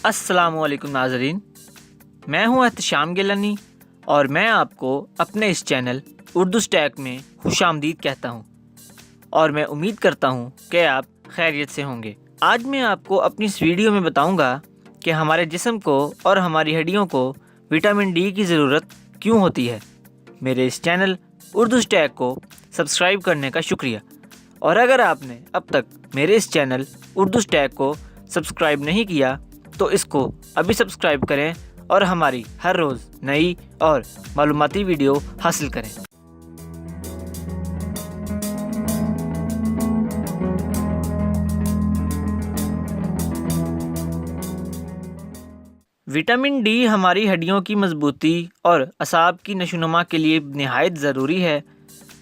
السلام علیکم ناظرین، میں ہوں احتشام گیلانی اور میں آپ کو اپنے اس چینل اردو اسٹیک میں خوش آمدید کہتا ہوں اور میں امید کرتا ہوں کہ آپ خیریت سے ہوں گے۔ آج میں آپ کو اپنی اس ویڈیو میں بتاؤں گا کہ ہمارے جسم کو اور ہماری ہڈیوں کو وٹامن ڈی کی ضرورت کیوں ہوتی ہے۔ میرے اس چینل اردو اسٹیک کو سبسکرائب کرنے کا شکریہ، اور اگر آپ نے اب تک میرے اس چینل اردو اسٹیک کو سبسکرائب نہیں کیا تو اس کو ابھی سبسکرائب کریں اور ہماری ہر روز نئی اور معلوماتی ویڈیو حاصل کریں۔ وٹامن ڈی ہماری ہڈیوں کی مضبوطی اور اعصاب کی نشوونما کے لیے نہایت ضروری ہے۔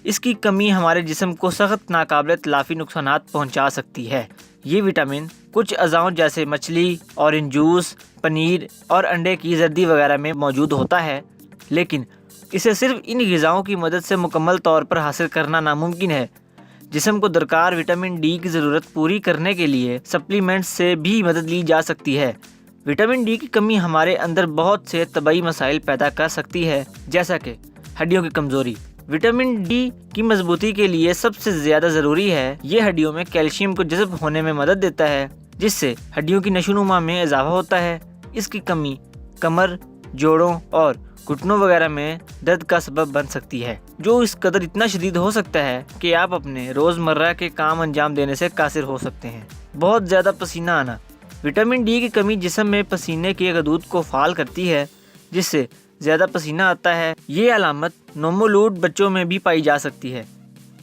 اس کی کمی ہمارے جسم کو سخت ناقابل تلافی نقصانات پہنچا سکتی ہے۔ یہ وٹامن کچھ غذاؤں جیسے مچھلی، اورنج جوس، پنیر اور انڈے کی زردی وغیرہ میں موجود ہوتا ہے، لیکن اسے صرف ان غذاؤں کی مدد سے مکمل طور پر حاصل کرنا ناممکن ہے۔ جسم کو درکار وٹامن ڈی کی ضرورت پوری کرنے کے لیے سپلیمنٹس سے بھی مدد لی جا سکتی ہے۔ وٹامن ڈی کی کمی ہمارے اندر بہت سے طبعی مسائل پیدا کر سکتی ہے، جیسا کہ ہڈیوں کی کمزوری۔ وٹامن ڈی کی مضبوطی کے لیے سب سے زیادہ ضروری ہے، یہ ہڈیوں میں کیلشیم کو جذب ہونے میں مدد دیتا ہے، جس سے ہڈیوں کی نشوونما میں اضافہ ہوتا ہے۔ اس کی کمی کمر، جوڑوں اور گھٹنوں وغیرہ میں درد کا سبب بن سکتی ہے، جو اس قدر اتنا شدید ہو سکتا ہے کہ آپ اپنے روزمرہ کے کام انجام دینے سے قاصر ہو سکتے ہیں۔ بہت زیادہ پسینہ آنا۔ وٹامن ڈی کی کمی جسم میں پسینے کے غدود کو فعال کرتی ہے، جس سے زیادہ پسینہ آتا ہے۔ یہ علامت نومولود بچوں میں بھی پائی جا سکتی ہے۔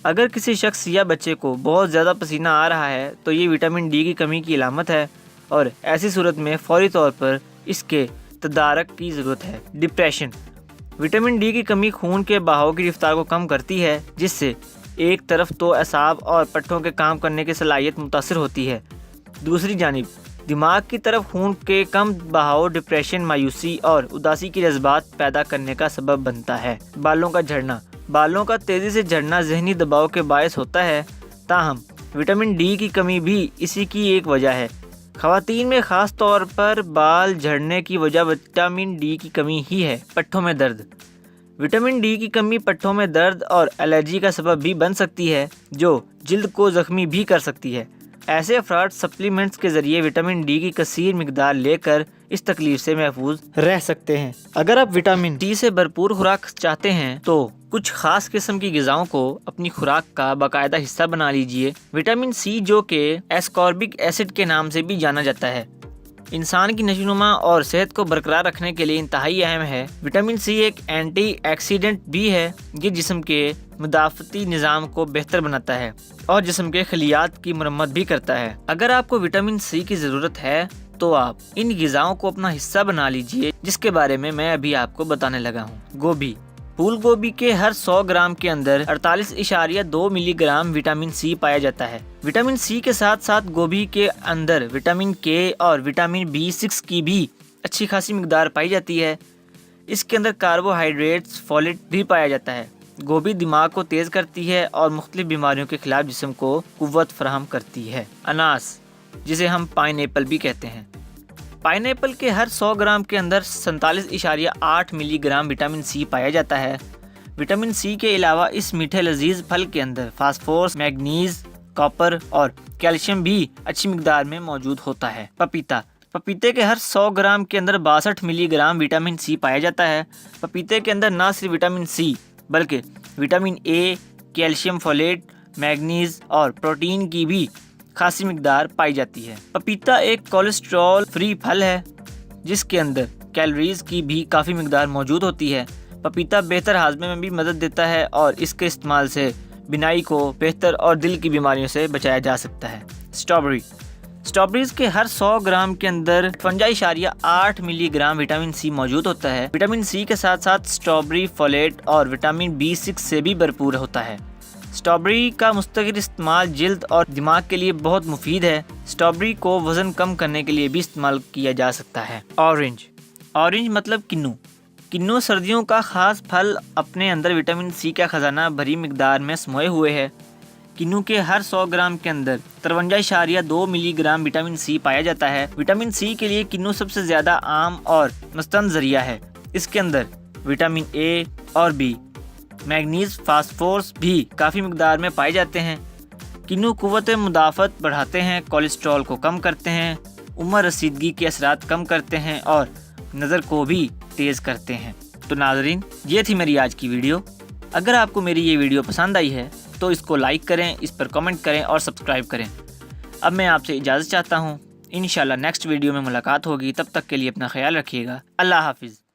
اگر کسی شخص یا بچے کو بہت زیادہ پسینہ آ رہا ہے تو یہ وٹامن ڈی کی کمی کی علامت ہے، اور ایسی صورت میں فوری طور پر اس کے تدارک کی ضرورت ہے۔ ڈپریشن۔ وٹامن ڈی کی کمی خون کے بہاؤ کی رفتار کو کم کرتی ہے، جس سے ایک طرف تو اعصاب اور پٹھوں کے کام کرنے کی صلاحیت متاثر ہوتی ہے، دوسری جانب دماغ کی طرف خون کے کم بہاؤ ڈپریشن، مایوسی اور اداسی کے جذبات پیدا کرنے کا سبب بنتا ہے۔ بالوں کا جھڑنا۔ بالوں کا تیزی سے جھڑنا ذہنی دباؤ کے باعث ہوتا ہے، تاہم وٹامن ڈی کی کمی بھی اسی کی ایک وجہ ہے۔ خواتین میں خاص طور پر بال جھڑنے کی وجہ وٹامن ڈی کی کمی ہی ہے۔ پٹھوں میں درد۔ وٹامن ڈی کی کمی پٹھوں میں درد اور الرجی کا سبب بھی بن سکتی ہے، جو جلد کو زخمی بھی کر سکتی ہے۔ ایسے افراد سپلیمنٹس کے ذریعے وٹامن ڈی کی کثیر مقدار لے کر اس تکلیف سے محفوظ رہ سکتے ہیں۔ اگر آپ وٹامن ڈی سے بھرپور خوراک چاہتے ہیں تو کچھ خاص قسم کی غذاؤں کو اپنی خوراک کا باقاعدہ حصہ بنا لیجیے۔ وٹامن سی، جو کہ ایسکاربک ایسڈ کے نام سے بھی جانا جاتا ہے، انسان کی نشوونما اور صحت کو برقرار رکھنے کے لیے انتہائی اہم ہے۔ وٹامن سی ایک اینٹی آکسیڈنٹ بھی ہے، یہ جسم کے مدافعتی نظام کو بہتر بناتا ہے اور جسم کے خلیات کی مرمت بھی کرتا ہے۔ اگر آپ کو وٹامن سی کی ضرورت ہے تو آپ ان غذاؤں کو اپنا حصہ بنا لیجئے، جس کے بارے میں ابھی آپ کو بتانے لگا ہوں۔ گوبھی۔ پھول گوبھی کے ہر 100 گرام کے اندر 48.2 ملی گرام وٹامن سی پایا جاتا ہے۔ وٹامن سی کے ساتھ ساتھ گوبھی کے اندر وٹامن کے اور وٹامن B6 کی بھی اچھی خاصی مقدار پائی جاتی ہے۔ اس کے اندر کاربوہائیڈریٹس، فولیٹ بھی پایا جاتا ہے۔ گوبھی دماغ کو تیز کرتی ہے اور مختلف بیماریوں کے خلاف جسم کو قوت فراہم کرتی ہے۔ اناس، جسے ہم پائن ایپل بھی کہتے ہیں۔ پائن ایپل کے ہر 100 گرام کے اندر 47.8 ملی گرام وٹامن سی پایا جاتا ہے۔ وٹامن سی کے علاوہ اس میٹھے لذیذ پھل کے اندر فاسفورس، میگنیز، کاپر اور کیلشیم بھی اچھی مقدار میں موجود ہوتا ہے۔ پپیتا۔ پپیتے کے ہر 100 گرام کے اندر 62 ملی گرام وٹامن سی پایا جاتا ہے۔ پپیتے کے اندر نہ صرف وٹامن سی بلکہ وٹامن اے، کیلشیم، فولیٹ، میگنیز اور پروٹین کی بھی خاصی مقدار پائی جاتی ہے۔ پپیتا ایک کولیسٹرول فری پھل ہے، جس کے اندر کیلوریز کی بھی کافی مقدار موجود ہوتی ہے۔ پپیتا بہتر ہاضمے میں بھی مدد دیتا ہے اور اس کے استعمال سے بینائی کو بہتر اور دل کی بیماریوں سے بچایا جا سکتا ہے۔ اسٹرابیری۔ اسٹرابیریز کے ہر 100 گرام کے اندر 55.8 ملی گرام وٹامن سی موجود ہوتا ہے۔ وٹامن سی کے ساتھ ساتھ اسٹرابیری فولیٹ اور وٹامن B6 سے بھی بھرپور ہوتا ہے۔ اسٹرابیری کا مستقل استعمال جلد اور دماغ کے لیے بہت مفید ہے۔ اسٹرابیری کو وزن کم کرنے کے لیے بھی استعمال کیا جا سکتا ہے۔ اورنج۔ اورنج مطلب کنو۔ کنو سردیوں کا خاص پھل اپنے اندر وٹامن سی کا خزانہ بھری مقدار میں سموئے ہوئے ہے۔ کنو کے ہر 100 گرام کے اندر 53.2 ملی گرام وٹامن سی پایا جاتا ہے۔ وٹامن سی کے لیے کنو سب سے زیادہ عام اور مستند ذریعہ ہے۔ اس کے اندر وٹامن اے اور بی، میگنیز، فاسفورس بھی کافی مقدار میں پائے جاتے ہیں۔ کنو قوت مدافعت بڑھاتے ہیں، کولیسٹرول کو کم کرتے ہیں، عمر رسیدگی کے اثرات کم کرتے ہیں اور نظر کو بھی تیز کرتے ہیں۔ تو ناظرین، یہ تھی میری آج کی ویڈیو۔ اگر آپ کو میری یہ ویڈیو پسند آئی ہے تو اس کو لائک کریں، اس پر کمنٹ کریں اور سبسکرائب کریں۔ اب میں آپ سے اجازت چاہتا ہوں، انشاءاللہ نیکسٹ ویڈیو میں ملاقات ہوگی، تب تک کے لیے اپنا خیال رکھیے گا۔ اللہ حافظ۔